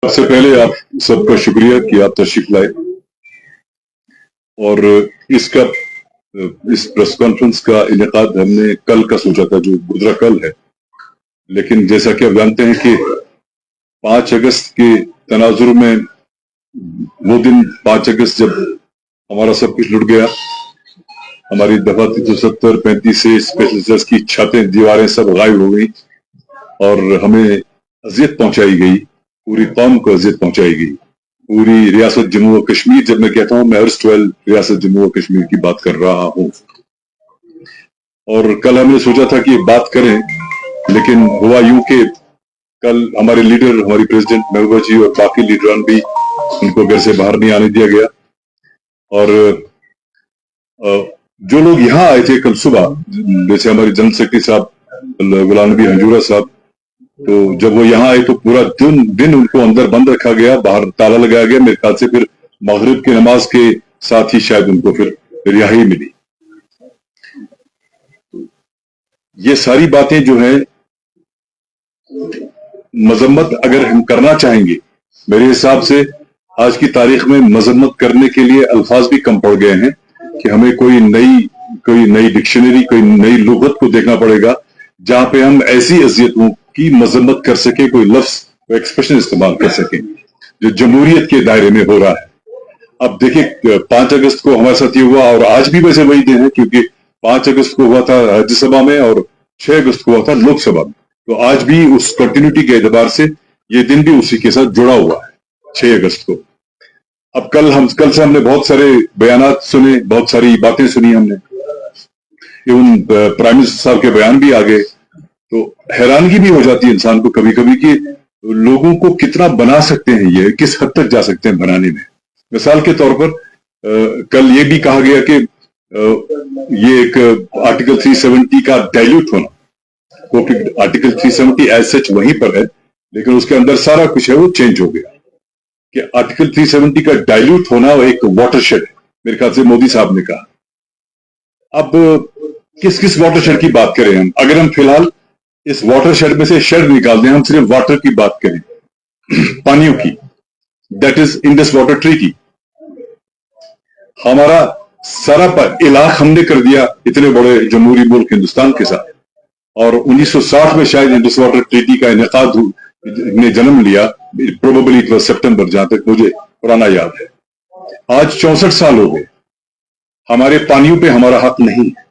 सबसे पहले आप सबका शुक्रिया कि आप तशरीफ लाए और इस प्रेस कॉन्फ्रेंस का इनेकाद हमने कल का सोचा था, जो गुजरा कल है, लेकिन जैसा कि आप जानते हैं कि 5 अगस्त के तनाजुर में वो दिन 5 अगस्त जब हमारा सब कुछ लुट गया, हमारी दफा 370 35 से स्पेशल जज की छतें दीवारें सब गायब हो गई और हमें अजियत पहुंचाई गई, पूरी कौम को अजियत पहुंचाई गई, पूरी रियासत जम्मू और कश्मीर। जब मैं कहता हूं मैं अर्स्टवेल रियासत जम्मू और कश्मीर की बात कर रहा हूं। और कल हमने सोचा था कि बात करें, लेकिन हुआ यूं कि कल हमारे लीडर, हमारी प्रेसिडेंट महबूबा जी और बाकी लीडरान भी, उनको घर से बाहर नहीं आने दिया गया। और जो लोग यहाँ आए थे कल सुबह, जैसे हमारे जनरल सेक्रेटरी साहब गुलाम नबी हंजूरा साहब, तो जब वो यहाँ आए तो पूरा दिन उनको अंदर बंद रखा गया, बाहर ताला लगाया गया। मेरे ख्याल से फिर मगरिब की नमाज के साथ ही शायद उनको फिर रिहाई मिली। ये सारी बातें जो है, मजम्मत अगर हम करना चाहेंगे, मेरे हिसाब से आज की तारीख में मजम्मत करने के लिए अल्फाज भी कम पड़ गए हैं कि हमें कोई नई डिक्शनरी, कोई नई लुगत को देखना पड़ेगा जहां पे हम ऐसी अजियतों की मजम्मत कर सके, कोई लफ्ज, कोई एक्सप्रेशन इस्तेमाल कर सके जो जमहूरियत के दायरे में हो रहा है। अब देखिए, 5 अगस्त को हमारे साथ ये हुआ और आज भी वैसे वही दिन है, क्योंकि 5 अगस्त को हुआ था राज्यसभा में और 6 अगस्त को हुआ था लोकसभा में, तो आज भी उस कंटिन्यूटी के एतबार से ये दिन भी उसी के साथ जुड़ा हुआ है, 6 अगस्त को। अब कल से हमने बहुत सारे बयानात सुने, बहुत सारी बातें सुनी हमने, एवं प्राइम मिनिस्टर साहब के बयान भी आ गए, तो हैरानगी भी हो जाती है इंसान को कभी कभी कि लोगों को कितना बना सकते हैं, ये किस हद तक जा सकते हैं बनाने में। मिसाल के तौर पर कल ये भी कहा गया कि ये एक आर्टिकल 370 का डाइल्यूट होना, क्योंकि आर्टिकल 370 एज सच वहीं पर है, लेकिन उसके अंदर सारा कुछ है वो चेंज हो गया कि आर्टिकल 370 का डाइल्यूट होना एक वाटरशेड है, मेरे ख्याल से मोदी साहब ने कहा। अब किस किस वाटरशेड की बात करें हम? अगर हम फिलहाल इस वाटरशेड में से शेड निकाल दें, हम सिर्फ वाटर की बात करें, पानियों की, that is Indus water treaty, हमारा सारा इलाक हमने कर दिया इतने बड़े जमहूरी मुल्क हिंदुस्तान के साथ। और 1960 में शायद इंडस वाटर ट्रीटी का इनेकाद ने जन्म लिया, प्रोबेबली इट वाज सितंबर, जहां तक मुझे पुराना याद है। आज 64 साल हो गए, हमारे पानियों पे हमारा हक नहीं है।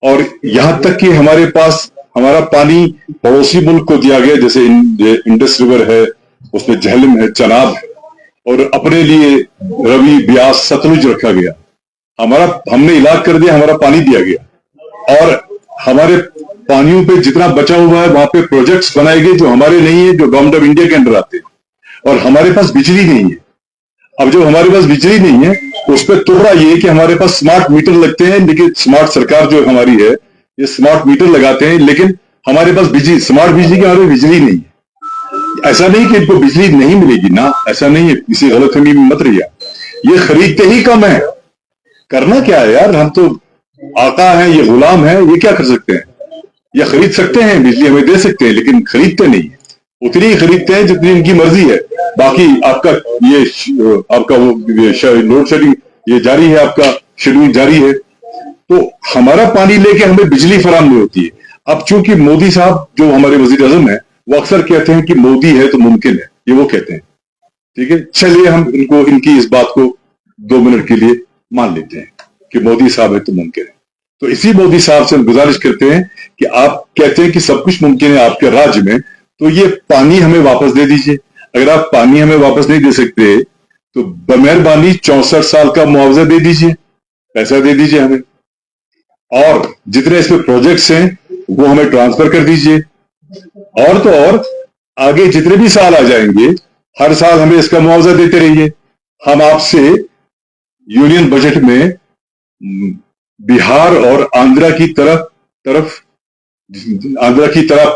और यहां तक कि हमारे पास हमारा पानी पड़ोसी मुल्क को दिया गया, जैसे इंडस रिवर है, उसमें झेलम है, चनाब है, और अपने लिए रवि, ब्यास, सतलुज रखा गया। हमने इलाज कर दिया, हमारा पानी दिया गया, और हमारे पानियों पे जितना बचा हुआ है वहां पे प्रोजेक्ट्स बनाए गए जो हमारे नहीं है, जो गवर्नमेंट ऑफ इंडिया के अंडर आते हैं, और हमारे पास बिजली नहीं है। अब जब हमारे पास बिजली नहीं है, उस पर तोड़ा ये कि हमारे पास स्मार्ट मीटर लगते हैं, लेकिन स्मार्ट सरकार जो हमारी है, ये स्मार्ट मीटर लगाते हैं, लेकिन हमारे पास स्मार्ट बिजली की हमारे बिजली नहीं है। ऐसा नहीं कि इनको बिजली नहीं मिलेगी ना, ऐसा नहीं है, किसी गलतफहमी में मत रहिए। ये खरीदते ही कम है, करना क्या है यार, हम तो आका हैं, ये गुलाम है, ये क्या कर सकते हैं? ये खरीद सकते हैं, बिजली हमें दे सकते हैं, लेकिन खरीदते नहीं है, उतनी ही खरीदते हैं जितनी इनकी मर्जी है। बाकी आपका वो लोड शेडिंग ये जारी है, आपका शेड्यूल जारी है, तो हमारा पानी लेके हमें बिजली फराम नहीं होती है। अब चूंकि मोदी साहब जो हमारे वजीर आजम है, वो अक्सर कहते हैं कि मोदी है तो मुमकिन है, ये वो कहते हैं, ठीक है, चलिए हम इनकी इस बात को 2 मिनट के लिए मान लेते हैं कि मोदी साहब है तो मुमकिन है। तो इसी मोदी साहब से हम गुजारिश करते हैं कि आप कहते हैं कि सब कुछ मुमकिन है आपके राज्य में, तो ये पानी हमें वापस दे दीजिए। अगर आप पानी हमें वापस नहीं दे सकते तो बमेहरबानी 64 साल का मुआवजा दे दीजिए, पैसा दे दीजिए हमें, और जितने इसमें प्रोजेक्ट्स हैं वो हमें ट्रांसफर कर दीजिए। और तो और आगे जितने भी साल आ जाएंगे, हर साल हमें इसका मुआवजा देते रहिए। हम आपसे यूनियन बजट में बिहार और आंध्रा की तरफ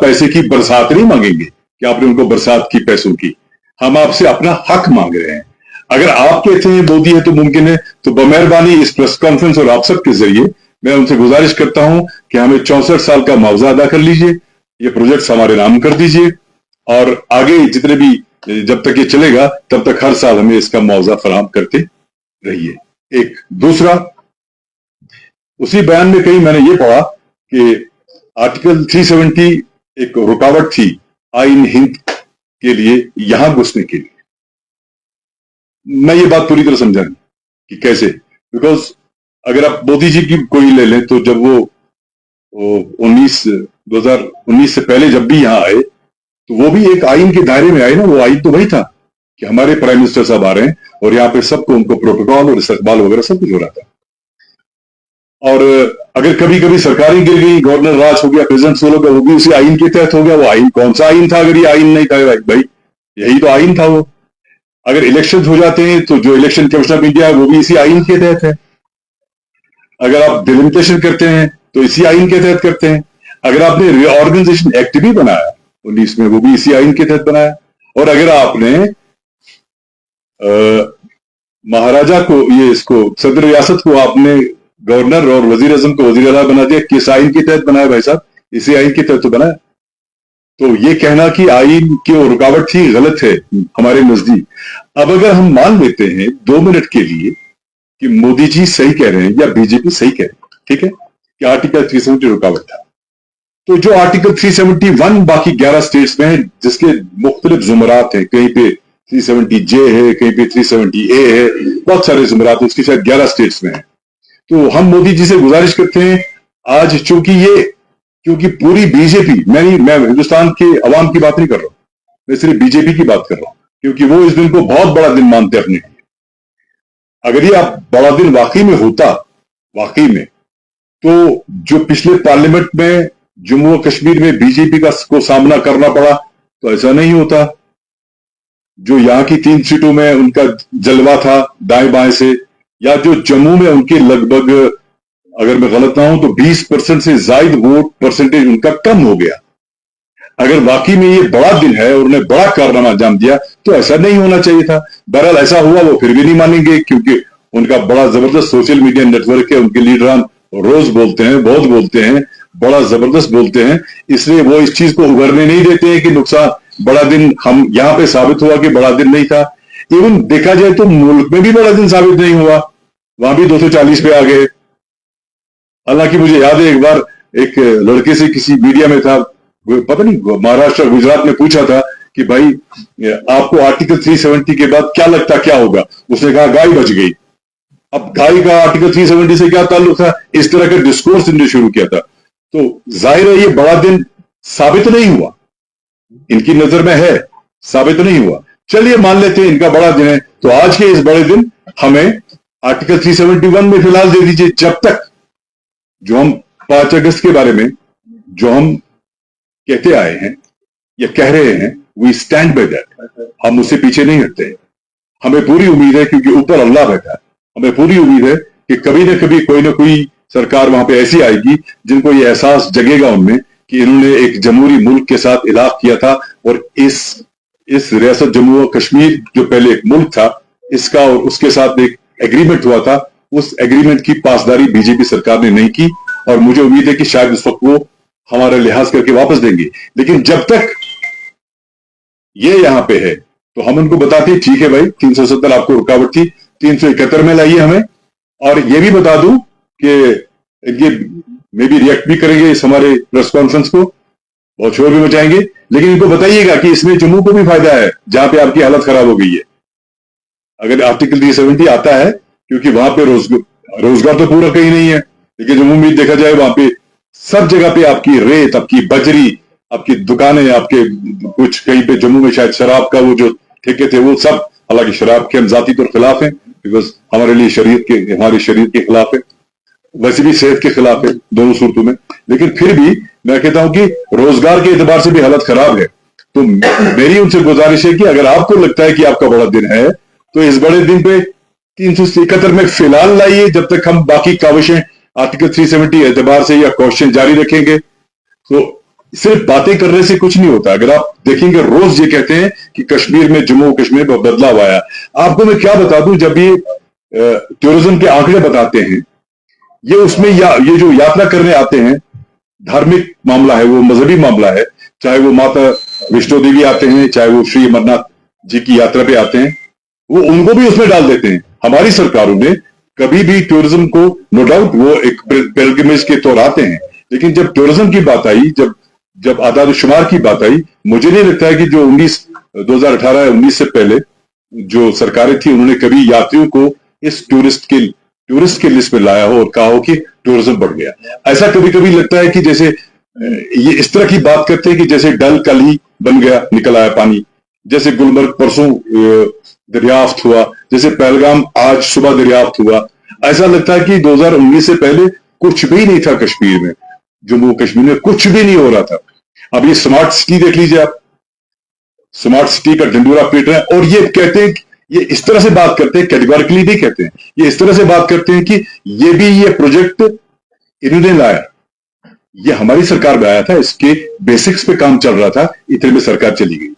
पैसे की बरसात नहीं मांगेंगे कि आपने उनको बरसात की पैसों की, हम आपसे अपना हक मांग रहे हैं। अगर आप कहते हैं मोदी है तो मुमकिन है, तो बमेहरबानी इस प्रेस कॉन्फ्रेंस और आप सबके जरिए मैं उनसे गुजारिश करता हूं कि हमें 64 साल का मुआवजा अदा कर लीजिए, ये प्रोजेक्ट्स हमारे नाम कर दीजिए, और आगे जितने भी जब तक ये चलेगा तब तक हर साल हमें इसका मुआवजा फराहम करते रहिए। एक दूसरा, उसी बयान में कहीं मैंने ये पढ़ा कि आर्टिकल 370 एक रुकावट थी आइन हिंद के लिए यहां घुसने के लिए। मैं ये बात पूरी तरह समझा नहीं कि कैसे, बिकॉज अगर आप मोदी जी की कोई ले लें तो जब वो 2019 से पहले जब भी यहां आए तो वो भी एक आइन के दायरे में आए ना। वो आइन तो वही था कि हमारे प्राइम मिनिस्टर साहब आ रहे हैं और यहाँ पे सबको उनको प्रोटोकॉल और इस्तकबाल वगैरह सब कुछ हो रहा था। और अगर कभी कभी सरकारें गिर गई, गवर्नर राज हो गया, प्रेसिडेंट सोलो का, वो भी उसी आइन के तहत हो गया। वो आइन कौन सा आइन था अगर ये आइन नहीं था भाई? यही तो आइन था वो। अगर इलेक्शन हो जाते हैं तो जो इलेक्शन कमीशन ऑफ इंडिया है वो भी इसी आइन के तहत है। अगर आप डिलिमिटेशन करते हैं तो इसी आइन के तहत करते हैं। अगर आपने रीऑर्गेनाइजेशन एक्ट भी बनाया 19 में, वो भी इसी आइन के तहत बनाया। और अगर आपने महाराजा को, ये इसको सदर रियासत को आपने गवर्नर और वजीर आजम को वजीर आला बना दिया, किस आइन के तहत बनाया भाई साहब? इसी आइन के तहत तो बनाया। तो ये कहना कि आइन की वो रुकावट थी, गलत है हमारे नजदीक। अब अगर हम मान लेते हैं 2 मिनट के लिए कि मोदी जी सही कह रहे हैं या बीजेपी सही कह रहे हैं, ठीक है, कि आर्टिकल 370 रुकावट था, तो जो आर्टिकल 371 बाकी 11 स्टेट्स में है, जिसके मुख्तलिफ जुमरात हैं, कहीं पे 370J है, कहीं पे 370A है, बहुत सारे जुमरात हैं, उसकी शायद 11 स्टेट्स में है। तो हम मोदी जी से गुजारिश करते हैं आज, क्योंकि पूरी बीजेपी, मैं हिंदुस्तान के अवाम की बात नहीं कर रहा हूं, मैं सिर्फ बीजेपी की बात कर रहा हूं, क्योंकि वो इस दिन को बहुत बड़ा दिन मानते हैं अपने लिए। अगर ये आप बड़ा दिन वाकई में होता, वाकई में, तो जो पिछले पार्लियामेंट में जम्मू और कश्मीर में बीजेपी को सामना करना पड़ा, तो ऐसा नहीं होता। जो यहां की 3 सीटों में उनका जलवा था दाएं बाएं से, या जो जम्मू में उनके लगभग, अगर मैं गलत ना हूं तो 20% से ज्यादा वोट परसेंटेज उनका कम हो गया। अगर वाकई में ये बड़ा दिन है और उन्हें बड़ा कारनामा अंजाम दिया तो ऐसा नहीं होना चाहिए था। बहरहाल ऐसा हुआ, वो फिर भी नहीं मानेंगे, क्योंकि उनका बड़ा जबरदस्त सोशल मीडिया नेटवर्क है। उनके लीडरान रोज बोलते हैं, बहुत बोलते हैं, बड़ा जबरदस्त बोलते हैं, इसलिए वो इस चीज को उभरने नहीं देते हैं कि नुकसान, बड़ा दिन हम यहां पे साबित हुआ कि बड़ा दिन नहीं था। इवन देखा जाए तो मुल्क में भी बड़ा दिन साबित नहीं हुआ, वहां भी 240 पे आ गए। हालांकि मुझे याद है एक बार एक लड़के से किसी मीडिया में था, पता नहीं महाराष्ट्र गुजरात में, पूछा था कि भाई आपको आर्टिकल 370 के बाद क्या लगता क्या होगा? उसने कहा गाय बच गई। अब गाय का आर्टिकल 370 से क्या ताल्लुक था? इस तरह का डिस्कोर्स इन्होंने शुरू किया था। तो जाहिर है ये बड़ा दिन साबित नहीं हुआ, इनकी नजर में है, साबित नहीं हुआ। चलिए मान लेते हैं इनका बड़ा दिन है, तो आज के इस बड़े दिन हमें आर्टिकल 371 में फिलहाल दे दीजिए, जब तक जो हम 5 अगस्त के बारे में जो हम कहते आए हैं या कह रहे हैं, वी स्टैंड बाय दैट, हम उससे पीछे नहीं हटते हैं। हमें पूरी उम्मीद है, क्योंकि ऊपर अल्लाह बैठा है, हमें पूरी उम्मीद है कि कभी ना कभी कोई ना कोई सरकार वहां पे ऐसी आएगी जिनको ये एहसास जगेगा उनमें कि इन्होंने एक जमहूरी मुल्क के साथ इलाफ किया था, और इस रियासत जम्मू और कश्मीर जो पहले एक मुल्क था, इसका और उसके साथ एक एग्रीमेंट हुआ था, उस एग्रीमेंट की पासदारी बीजेपी सरकार ने नहीं की। और मुझे उम्मीद है कि शायद उस वक्त वो हमारा लिहाज करके वापस देंगे। लेकिन जब तक ये यहां पे है तो हम उनको बताते हैं ठीक है भाई, 370 आपको रुकावट थी, 371 में लाइए हमें। और ये भी बता दूं कि ये मे भी रिएक्ट भी करेंगे इस हमारे प्रेस कॉन्फ्रेंस को, बहुत शोर भी मचाएंगे, लेकिन इनको बताइएगा कि इसमें जम्मू को भी फायदा है जहां पे आपकी हालत खराब हो गई है। अगर आर्टिकल 370 आता है, क्योंकि वहां पे रोजगार तो पूरा कहीं नहीं है, लेकिन जम्मू में देखा जाए वहां पे सब जगह पे आपकी रेत, आपकी बजरी, आपकी दुकानें, आपके कुछ कहीं पे जम्मू में शायद शराब का वो जो ठेके थे वो सब, हालांकि शराब के हम जाती तो खिलाफ हैं, बिकॉज हमारे लिए हमारे शरीर के खिलाफ है, वैसे भी सेहत के खिलाफ है दोनों सूरतों में। लेकिन फिर भी मैं कहता हूं कि रोजगार के एतबार से भी हालत खराब है। तो मेरी उनसे गुजारिश है कि अगर आपको लगता है कि आपका बड़ा दिन है तो इस बड़े दिन पे 371 में फिलहाल लाइए, जब तक हम बाकी काविशें आर्टिकल 370 एतबार से या क्वेश्चन जारी रखेंगे। तो सिर्फ बातें करने से कुछ नहीं होता। अगर आप देखेंगे रोज ये कहते हैं कि कश्मीर में, जम्मू कश्मीर में बदलाव आया। आपको मैं क्या बता दूं, जब ये टूरिज्म के आंकड़े बताते हैं, ये उसमें ये जो यात्रा करने आते हैं, धार्मिक मामला है, वो मजहबी मामला है, चाहे वो माता वैष्णो देवी आते हैं, चाहे वो श्री अमरनाथ जी की यात्रा पे आते हैं, वो उनको भी उसमें डाल देते हैं। हमारी सरकारों ने कभी भी टूरिज्म को, नो डाउट वो एक पिलग्रिमेज के तौर आते हैं, लेकिन जब टूरिज्म की बात आई, जब जब आदाद शुमार की बात आई, मुझे नहीं लगता है कि जो 2018-19 से पहले जो सरकारें थी उन्होंने कभी यात्रियों को इस टूरिस्ट के लिस्ट में लाया हो और कहा हो कि टूरिज्म बढ़ गया। ऐसा कभी कभी लगता है कि जैसे ये इस तरह की बात करते हैं कि जैसे डल कल ही बन गया, निकल आया पानी, जैसे गुलमर्ग परसों दरियाफ्त हुआ, जैसे पहलगाम आज सुबह दरियाफ्त हुआ। ऐसा लगता है कि 2019 से पहले कुछ भी नहीं था कश्मीर में, जम्मू कश्मीर में कुछ भी नहीं हो रहा था। अब ये स्मार्ट सिटी देख लीजिए आप, स्मार्ट सिटी का ढिंडोरा पीट रहे हैं और ये कहते हैं, ये इस तरह से बात करते हैं, कैटेगोरिकली नहीं कहते हैं, ये इस तरह से बात करते हैं कि ये प्रोजेक्ट इन्होंने लाया, ये हमारी सरकार में आया था, इसके बेसिक्स पे काम चल रहा था, इतने में सरकार चली गई।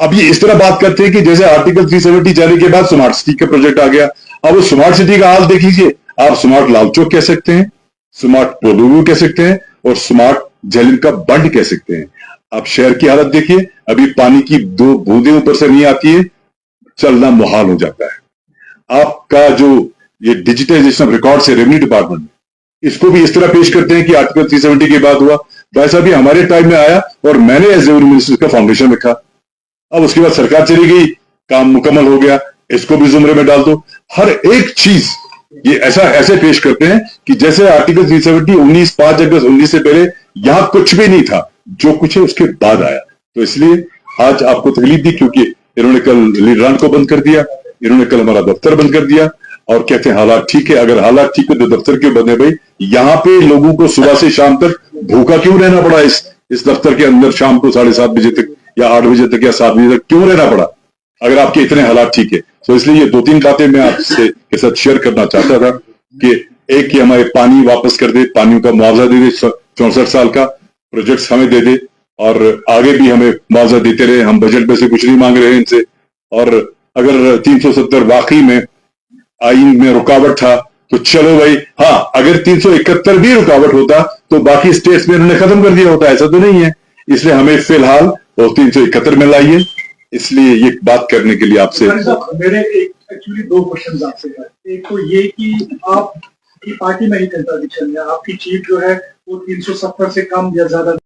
अब ये इस तरह बात करते हैं कि जैसे आर्टिकल 370 जाने के बाद स्मार्ट सिटी का प्रोजेक्ट आ गया। अब वो स्मार्ट सिटी का हाल देख लीजिए, आप स्मार्ट लाल चौक कह सकते हैं, स्मार्ट पोलोवू कह सकते हैं और स्मार्ट झेलम का बंड कह सकते हैं। आप शहर की हालत देखिए, अभी पानी की 2 बूंदें ऊपर से नहीं आती है, चलना मुहाल हो जाता है। आपका जो ये डिजिटाइजेशन ऑफ रिकॉर्ड्स है रेवेन्यू डिपार्टमेंट में, इसको भी इस तरह पेश करते हैं कि आर्टिकल 370 के बाद हुआ। वैसा भी हमारे टाइम में आया और मैंने एज रेवेन्यू मिनिस्टर का फाउंडेशन रखा। अब उसके बाद सरकार चली गई, काम मुकम्मल हो गया, इसको भी जुमरे में डाल दो। हर एक चीज ये ऐसे पेश करते हैं कि जैसे आर्टिकल 370 5 अगस्त 19 से पहले यहां कुछ भी नहीं था, जो कुछ है उसके बाद आया। तो इसलिए आज आपको तकलीफ दी, क्योंकि इन्होंने कल लीडरान को बंद कर दिया, इन्होंने कल हमारा दफ्तर बंद कर दिया और कहते हैं हालात ठीक है। अगर हालात ठीक है तो दफ्तर क्यों बंद है भाई? यहाँ पे लोगों को सुबह से शाम तक भूखा क्यों रहना पड़ा? इस दफ्तर के अंदर शाम को 7:30 बजे तक या 8 बजे तक या 7 बजे तक क्यों रहना पड़ा, अगर आपके इतने हालात ठीक है? तो इसलिए ये 2-3 बातें मैं आपसे के साथ शेयर करना चाहता था कि एक कि हमारे पानी वापस कर दे, पानियों का मुआवजा दे दे, 64 साल का प्रोजेक्ट्स हमें दे दे और आगे भी हमें मुआवजा देते रहे। हम बजट में से कुछ नहीं मांग रहे हैं इनसे। और अगर 370 वाकई में आइन में रुकावट था तो चलो भाई, हाँ अगर 371 भी रुकावट होता तो बाकी स्टेट्स में इन्होंने खत्म कर दिया होता, ऐसा तो नहीं है। इसलिए हमें फिलहाल वो 371 में लाइए, इसलिए ये बात करने के लिए आपसे मेरे एक्चुअली 2 क्वेश्चन आपसे है। एक तो ये कि आपकी पार्टी में ही कंट्राडिक्शन है, आपकी चीफ जो है वो 370 से कम या ज्यादा